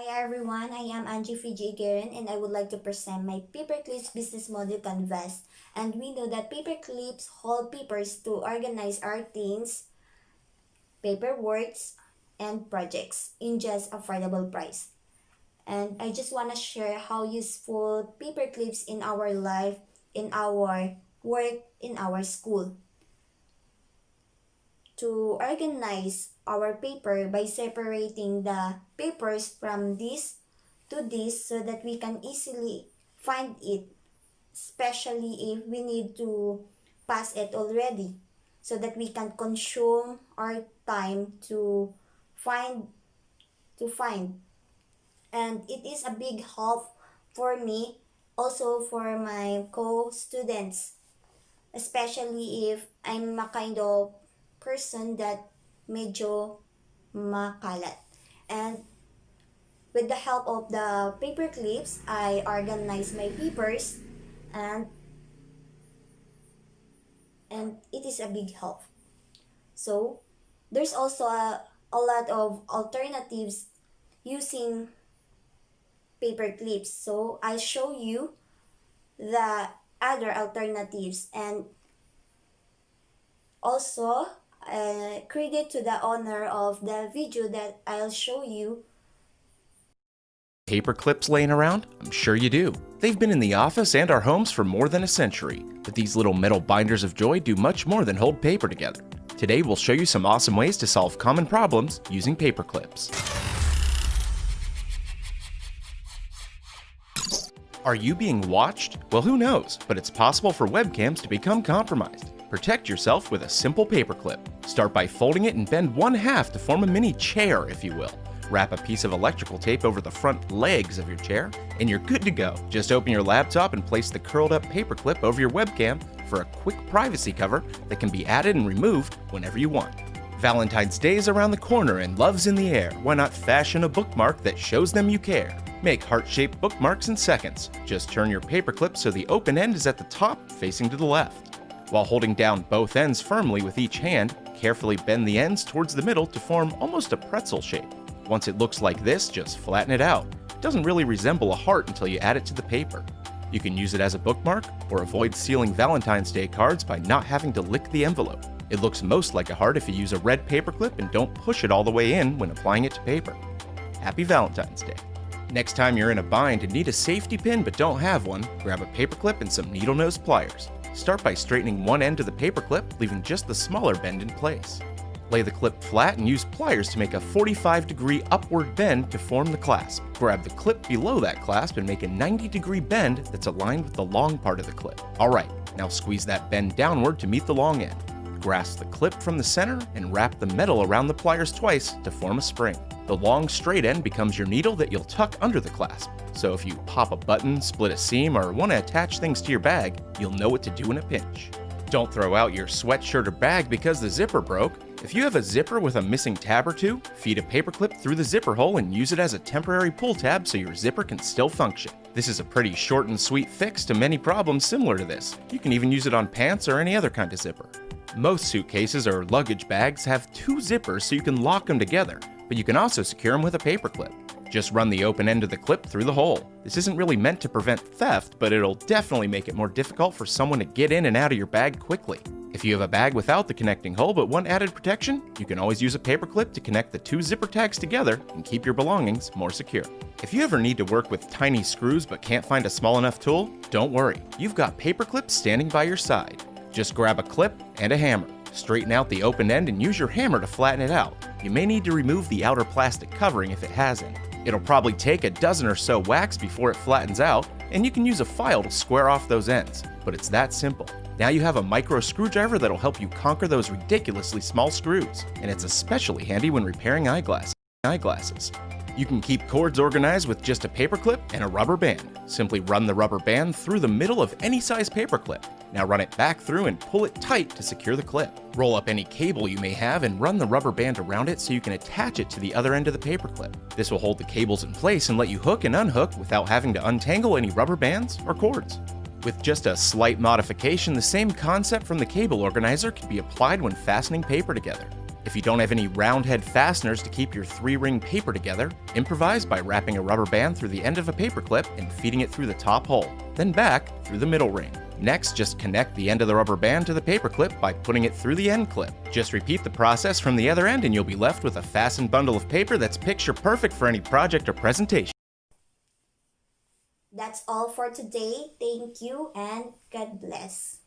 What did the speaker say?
Hi everyone, I am Angiefeiguiron and I would like to present my paperclips business model canvas. And we know that paperclips hold papers to organize our things, paperworks, and projects in just affordable price. And I just want to share how useful paperclips in our life, in our work, in our school. To organize our paper by separating the papers from this to this so that we can easily find it, especially if we need to pass it already, so that we can consume our time to find find. And it is a big help for me, also for my co-students, especially if I'm a kind of person that medyo makalat. And with the help of the paper clips, I organize my papers and it is a big help. So there's also a lot of alternatives using paper clips. So I'll show you the other alternatives, and also credit to the owner of the video that I'll show you. Paper clips laying around? I'm sure you do. They've been in the office and our homes for more than a century, but these little metal binders of joy do much more than hold paper together. Today we'll show you some awesome ways to solve common problems using paper clips. Are you being watched? Well, who knows, but it's possible for webcams to become compromised. Protect yourself with a simple paper clip. Start by folding it and bend one half to form a mini chair, if you will. Wrap a piece of electrical tape over the front legs of your chair, and you're good to go. Just open your laptop and place the curled up paper clip over your webcam for a quick privacy cover that can be added and removed whenever you want. Valentine's Day is around the corner and love's in the air. Why not fashion a bookmark that shows them you care? Make heart-shaped bookmarks in seconds. Just turn your paper clip so the open end is at the top, facing to the left. While holding down both ends firmly with each hand, carefully bend the ends towards the middle to form almost a pretzel shape. Once it looks like this, just flatten it out. It doesn't really resemble a heart until you add it to the paper. You can use it as a bookmark, or avoid sealing Valentine's Day cards by not having to lick the envelope. It looks most like a heart if you use a red paperclip and don't push it all the way in when applying it to paper. Happy Valentine's Day! Next time you're in a bind and need a safety pin but don't have one, grab a paperclip and some needle nose pliers. Start by straightening one end of the paperclip, leaving just the smaller bend in place. Lay the clip flat and use pliers to make a 45-degree upward bend to form the clasp. Grab the clip below that clasp and make a 90-degree bend that's aligned with the long part of the clip. Alright, now squeeze that bend downward to meet the long end. Grasp the clip from the center and wrap the metal around the pliers twice to form a spring. The long straight end becomes your needle that you'll tuck under the clasp. So if you pop a button, split a seam, or want to attach things to your bag, you'll know what to do in a pinch. Don't throw out your sweatshirt or bag because the zipper broke. If you have a zipper with a missing tab or two, feed a paperclip through the zipper hole and use it as a temporary pull tab so your zipper can still function. This is a pretty short and sweet fix to many problems similar to this. You can even use it on pants or any other kind of zipper. Most suitcases or luggage bags have two zippers so you can lock them together, but you can also secure them with a paperclip. Just run the open end of the clip through the hole. This isn't really meant to prevent theft, but it'll definitely make it more difficult for someone to get in and out of your bag quickly. If you have a bag without the connecting hole but want added protection, you can always use a paperclip to connect the two zipper tags together and keep your belongings more secure. If you ever need to work with tiny screws but can't find a small enough tool, don't worry. You've got paperclips standing by your side. Just grab a clip and a hammer. Straighten out the open end and use your hammer to flatten it out. You may need to remove the outer plastic covering if it has any. It'll probably take a dozen or so whacks before it flattens out, and you can use a file to square off those ends, but it's that simple. Now you have a micro screwdriver that'll help you conquer those ridiculously small screws, and it's especially handy when repairing eyeglasses. You can keep cords organized with just a paperclip and a rubber band. Simply run the rubber band through the middle of any size paperclip. Now run it back through and pull it tight to secure the clip. Roll up any cable you may have and run the rubber band around it so you can attach it to the other end of the paperclip. This will hold the cables in place and let you hook and unhook without having to untangle any rubber bands or cords. With just a slight modification, the same concept from the cable organizer can be applied when fastening paper together. If you don't have any round head fasteners to keep your 3-ring paper together, improvise by wrapping a rubber band through the end of a paper clip and feeding it through the top hole, then back through the middle ring. Next, just connect the end of the rubber band to the paper clip by putting it through the end clip. Just repeat the process from the other end and you'll be left with a fastened bundle of paper that's picture perfect for any project or presentation. That's all for today. Thank you and God bless.